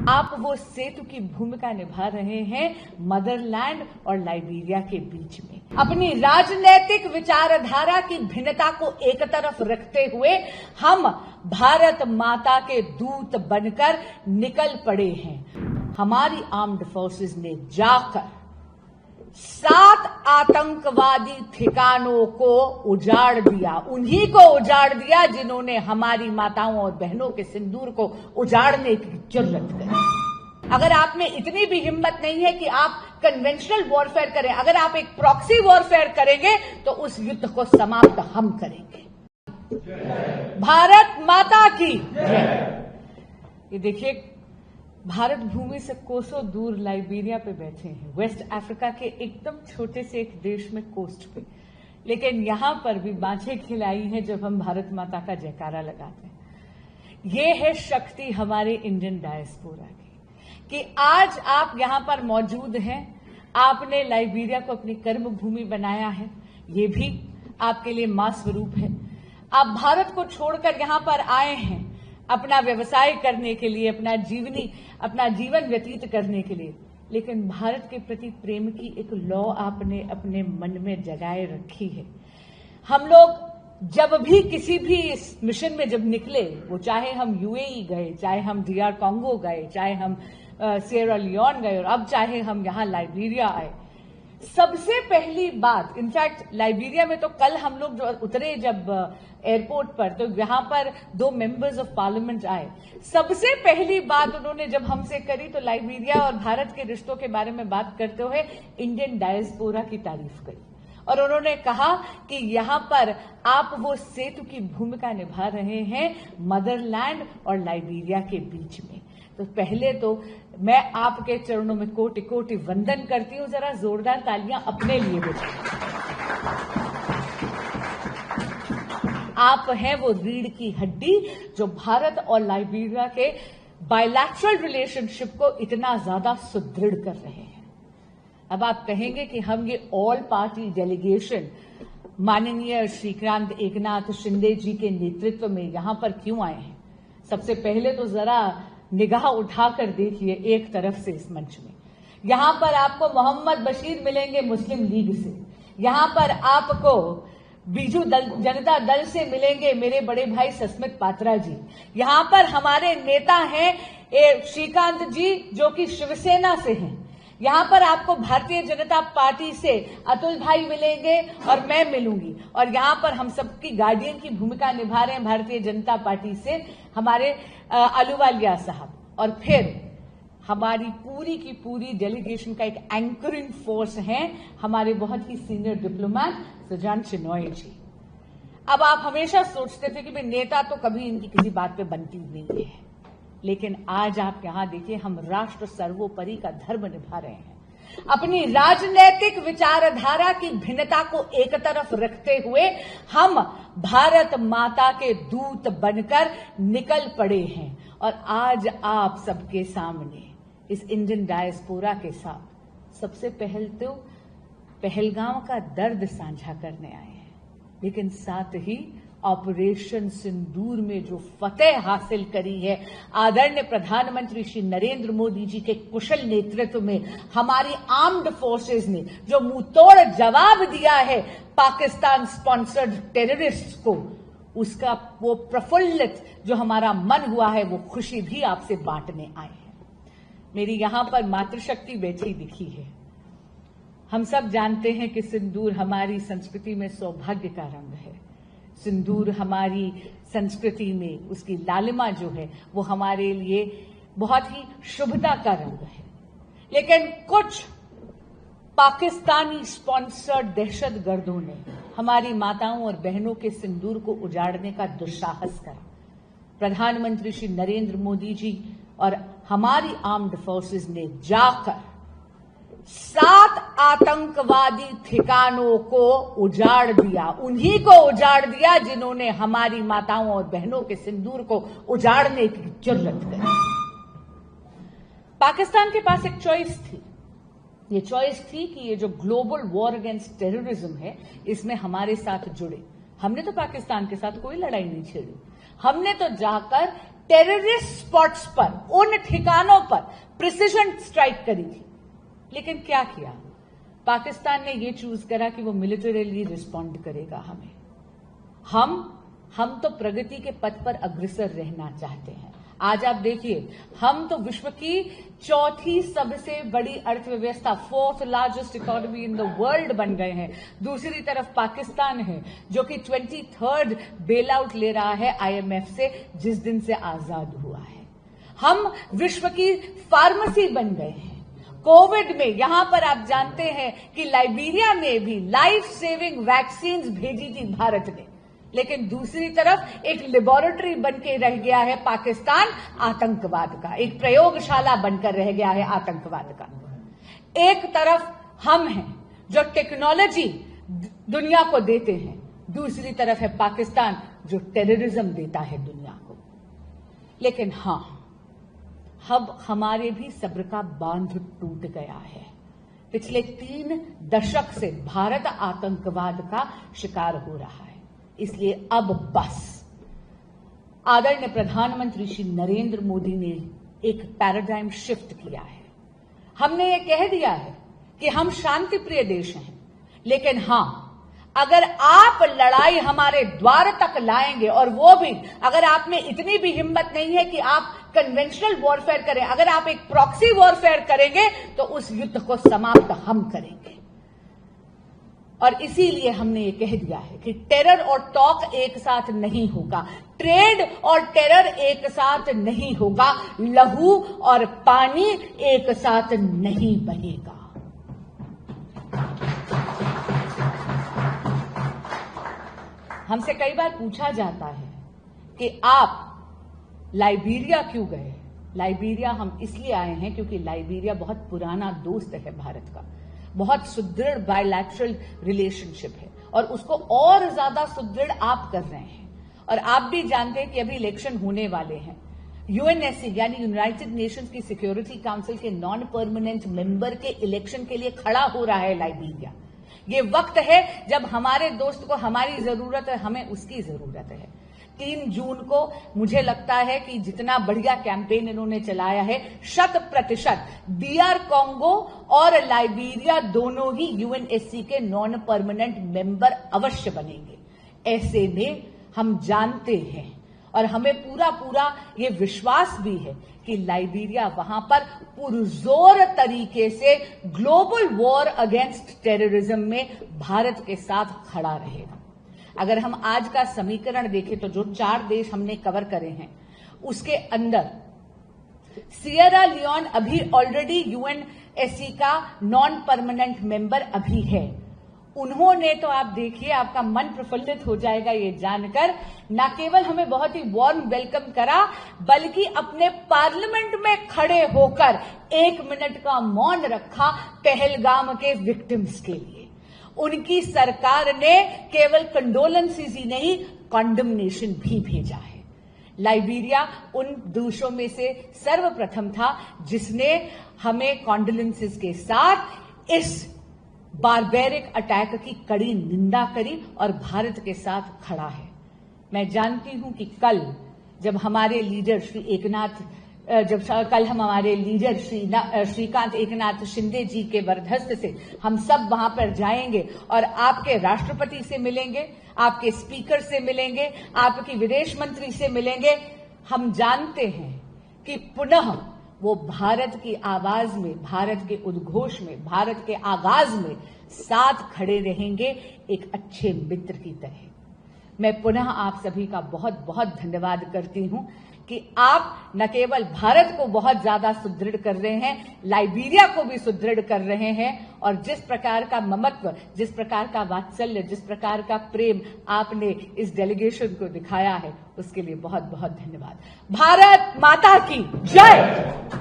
आप वो सेतु की भूमिका निभा रहे हैं मदरलैंड और लाइबेरिया के बीच में। अपनी राजनीतिक विचारधारा की भिन्नता को एक तरफ रखते हुए हम भारत माता के दूत बनकर निकल पड़े हैं। हमारी आर्म्ड फोर्सेस ने जाकर 7 आतंकवादी ठिकानों को उजाड़ दिया, उन्हीं को उजाड़ दिया जिन्होंने हमारी माताओं और बहनों के सिंदूर को उजाड़ने की जुर्रत करी। अगर आप में इतनी भी हिम्मत नहीं है कि आप कन्वेंशनल वॉरफेयर करें, अगर आप एक प्रॉक्सी वॉरफेयर करेंगे तो उस युद्ध को समाप्त हम करेंगे। भारत माता की जय। ये देखिए, भारत भूमि से कोसों दूर लाइबेरिया पे बैठे हैं, वेस्ट अफ्रीका के एकदम छोटे से एक देश में कोस्ट पे, लेकिन यहां पर भी बांझें खिलाई हैं जब हम भारत माता का जयकारा लगाते हैं। ये है शक्ति हमारे इंडियन डायस्पोरा की कि आज आप यहां पर मौजूद हैं, आपने लाइबेरिया को अपनी कर्म भूमि बनाया है, ये भी आपके लिए मां स्वरूप है। आप भारत को छोड़कर यहां पर आए हैं अपना व्यवसाय करने के लिए, अपना जीवन व्यतीत करने के लिए, लेकिन भारत के प्रति प्रेम की एक लौ आपने अपने मन में जगाए रखी है। हम लोग जब भी किसी भी इस मिशन में जब निकले, वो चाहे हम यूएई गए, चाहे हम DR कांगो गए, चाहे हम सिएरा लियोन गए और अब चाहे हम यहां लाइबेरिया आए, सबसे पहली बात, इनफैक्ट लाइबेरिया में तो कल हम लोग जो उतरे जब एयरपोर्ट पर, तो यहां पर 2 मेंबर्स ऑफ पार्लियामेंट आए, सबसे पहली बात उन्होंने जब हमसे करी तो लाइबेरिया और भारत के रिश्तों के बारे में बात करते हुए इंडियन डायस्पोरा की तारीफ करी और उन्होंने कहा कि यहां पर आप वो सेतु की भूमिका निभा रहे हैं मदरलैंड और लाइबेरिया के बीच में। तो पहले तो मैं आपके चरणों में कोटि कोटि वंदन करती हूं। जरा जोरदार तालियां अपने लिए बजाएं। आप हैं वो रीढ़ की हड्डी जो भारत और लाइबेरिया के बायलैटरल रिलेशनशिप को इतना ज्यादा सुदृढ़ कर रहे हैं। अब आप कहेंगे कि हम ये ऑल पार्टी डेलीगेशन माननीय श्रीकांत एकनाथ शिंदे जी के नेतृत्व में यहां पर क्यों आए हैं? सबसे पहले तो जरा निगाह उठाकर देखिए एक तरफ से इस मंच में, यहां पर आपको मोहम्मद बशीर मिलेंगे मुस्लिम लीग से, यहां पर आपको बीजू जनता दल से मिलेंगे मेरे बड़े भाई सस्मित पात्रा जी, यहां पर हमारे नेता हैं श्रीकांत जी जो कि शिवसेना से हैं, यहां पर आपको भारतीय जनता पार्टी से अतुल भाई मिलेंगे और मैं मिलूंगी, और यहां पर हम सबकी गार्डियन की भूमिका निभा रहे हैं भारतीय जनता पार्टी से हमारे अहलुवालिया साहब, और फिर हमारी पूरी की पूरी डेलीगेशन का एक एंकरिंग फोर्स है हमारे बहुत ही सीनियर डिप्लोमेट सुजान चिनॉय जी। अब आप हमेशा सोचते थे कि भाई नेता तो कभी इनकी किसी बात पे बनती नहीं है, लेकिन आज आप यहां देखिए, हम राष्ट्र सर्वोपरि का धर्म निभा रहे हैं। अपनी राजनीतिक विचारधारा की भिन्नता को एक तरफ रखते हुए हम भारत माता के दूत बनकर निकल पड़े हैं और आज आप सबके सामने इस इंडियन डायस्पोरा के साथ सबसे पहले तो पहलगाम का दर्द साझा करने आए हैं, लेकिन साथ ही ऑपरेशन सिंदूर में जो फतेह हासिल करी है आदरणीय प्रधानमंत्री श्री नरेंद्र मोदी जी के कुशल नेतृत्व में हमारी आर्म्ड फोर्सेस ने जो मुंहतोड़ जवाब दिया है पाकिस्तान स्पॉन्सर्ड टेररिस्ट को, उसका वो प्रफुल्लित जो हमारा मन हुआ है वो खुशी भी आपसे बांटने आए हैं। मेरी यहां पर मातृशक्ति बैठी दिखी है। हम सब जानते हैं कि सिंदूर हमारी संस्कृति में सौभाग्य का रंग है। सिंदूर हमारी संस्कृति में उसकी लालिमा जो है वो हमारे लिए बहुत ही शुभता का रंग है, लेकिन कुछ पाकिस्तानी स्पॉन्सर्ड दहशतगर्दों ने हमारी माताओं और बहनों के सिंदूर को उजाड़ने का दुस्साहस करा। प्रधानमंत्री श्री नरेंद्र मोदी जी और हमारी आर्म्ड फोर्सेस ने जाकर 7 आतंकवादी ठिकानों को उजाड़ दिया, उन्हीं को उजाड़ दिया जिन्होंने हमारी माताओं और बहनों के सिंदूर को उजाड़ने की जुर्रत करी। पाकिस्तान के पास एक चॉइस थी, ये चॉइस थी कि ये जो ग्लोबल वॉर अगेंस्ट टेररिज्म है इसमें हमारे साथ जुड़े। हमने तो पाकिस्तान के साथ कोई लड़ाई नहीं छेड़ी, हमने तो जाकर टेररिस्ट स्पॉट्स पर, उन ठिकानों पर प्रिसिजन स्ट्राइक करी थी। लेकिन क्या किया? पाकिस्तान ने यह चूज करा कि वो मिलिटरीली रिस्पॉन्ड करेगा हमें। हम तो प्रगति के पथ पर अग्रसर रहना चाहते हैं। आज आप देखिए, हम तो विश्व की चौथी सबसे बड़ी अर्थव्यवस्था, 4th largest economy in the world बन गए हैं। दूसरी तरफ पाकिस्तान है जो कि 23rd बेल आउट ले रहा है IMF से, जिस दिन से आजाद हुआ है। हम विश्व की फार्मेसी बन गए हैं। कोविड में यहां पर आप जानते हैं कि लाइबेरिया में भी लाइफ सेविंग वैक्सीन भेजी थी भारत ने, लेकिन दूसरी तरफ एक लेबोरेटरी बनकर रह गया है पाकिस्तान आतंकवाद का, एक प्रयोगशाला बनकर रह गया है आतंकवाद का। एक तरफ हम हैं जो टेक्नोलॉजी दुनिया को देते हैं, दूसरी तरफ है पाकिस्तान जो टेररिज्म देता है दुनिया को। लेकिन हां, अब हमारे भी सब्र का बांध टूट गया है। पिछले 3 दशक से भारत आतंकवाद का शिकार हो रहा है, इसलिए अब बस। आदरणीय प्रधानमंत्री श्री नरेंद्र मोदी ने एक पैराडाइम शिफ्ट किया है। हमने ये कह दिया है कि हम शांति प्रिय देश हैं, लेकिन हां, अगर आप लड़ाई हमारे द्वार तक लाएंगे, और वो भी अगर आप में इतनी भी हिम्मत नहीं है कि आप कन्वेंशनल वॉरफेयर करें, अगर आप एक प्रॉक्सी वॉरफेयर करेंगे, तो उस युद्ध को समाप्त हम करेंगे। और इसीलिए हमने ये कह दिया है कि टेरर और टॉक एक साथ नहीं होगा, ट्रेड और टेरर एक साथ नहीं होगा, लहू और पानी एक साथ नहीं बहेगा। हमसे कई बार पूछा जाता है कि आप लाइबेरिया क्यों गए? लाइबेरिया हम इसलिए आए हैं क्योंकि लाइबेरिया बहुत पुराना दोस्त है भारत का, बहुत सुदृढ़ बायलैटरल रिलेशनशिप है, और उसको और ज्यादा सुदृढ़ आप कर रहे हैं। और आप भी जानते हैं कि अभी इलेक्शन होने वाले हैं। UNSC यानी यूनाइटेड नेशंस की सिक्योरिटी काउंसिल के नॉन परमानेंट मेंबर के इलेक्शन के लिए खड़ा हो रहा है लाइबेरिया। ये वक्त है जब हमारे दोस्त को हमारी जरूरत है, हमें उसकी जरूरत है। 3 जून को मुझे लगता है कि जितना बढ़िया कैंपेन इन्होंने चलाया है, 100% DR कांगो और लाइबेरिया दोनों ही UNSC के नॉन परमानेंट मेंबर अवश्य बनेंगे। ऐसे में हम जानते हैं और हमें पूरा ये विश्वास भी है कि लाइबेरिया वहां पर पुरजोर तरीके से ग्लोबल वॉर अगेंस्ट टेररिज्म में भारत के साथ खड़ा रहेगा। अगर हम आज का समीकरण देखें तो जो 4 देश हमने कवर करे हैं, उसके अंदर सियरा लियोन अभी ऑलरेडी UNSC का नॉन परमानेंट मेंबर अभी है। उन्होंने तो आप देखिए, आपका मन प्रफुल्लित हो जाएगा ये जानकर, न केवल हमें बहुत ही वार्म वेलकम करा, बल्कि अपने पार्लियामेंट में खड़े होकर 1 मिनट का मौन रखा पहलगाम के विक्टिम्स के लिए। उनकी सरकार ने केवल कंडोलेंसेस ही नहीं, कॉन्डमनेशन भी भेजा है। लाइबेरिया उन देशों में से सर्वप्रथम था जिसने हमें कॉन्डोलेंसेस के साथ इस बारबेरिक अटैक की कड़ी निंदा करी और भारत के साथ खड़ा है। मैं जानती हूं कि कल जब हमारे लीडर श्रीकांत एकनाथ शिंदे जी के वरदहस्त से हम सब वहां पर जाएंगे और आपके राष्ट्रपति से मिलेंगे, आपके स्पीकर से मिलेंगे, आपकी विदेश मंत्री से मिलेंगे, हम जानते हैं कि पुनः वो भारत की आवाज में, भारत के उद्घोष में, भारत के आगाज में साथ खड़े रहेंगे एक अच्छे मित्र की तरह। मैं पुनः आप सभी का बहुत बहुत धन्यवाद करती हूं कि आप न केवल भारत को बहुत ज्यादा सुदृढ़ कर रहे हैं, लाइबेरिया को भी सुदृढ़ कर रहे हैं, और जिस प्रकार का ममत्व, जिस प्रकार का वात्सल्य, जिस प्रकार का प्रेम आपने इस डेलीगेशन को दिखाया है, उसके लिए बहुत बहुत धन्यवाद। भारत माता की जय।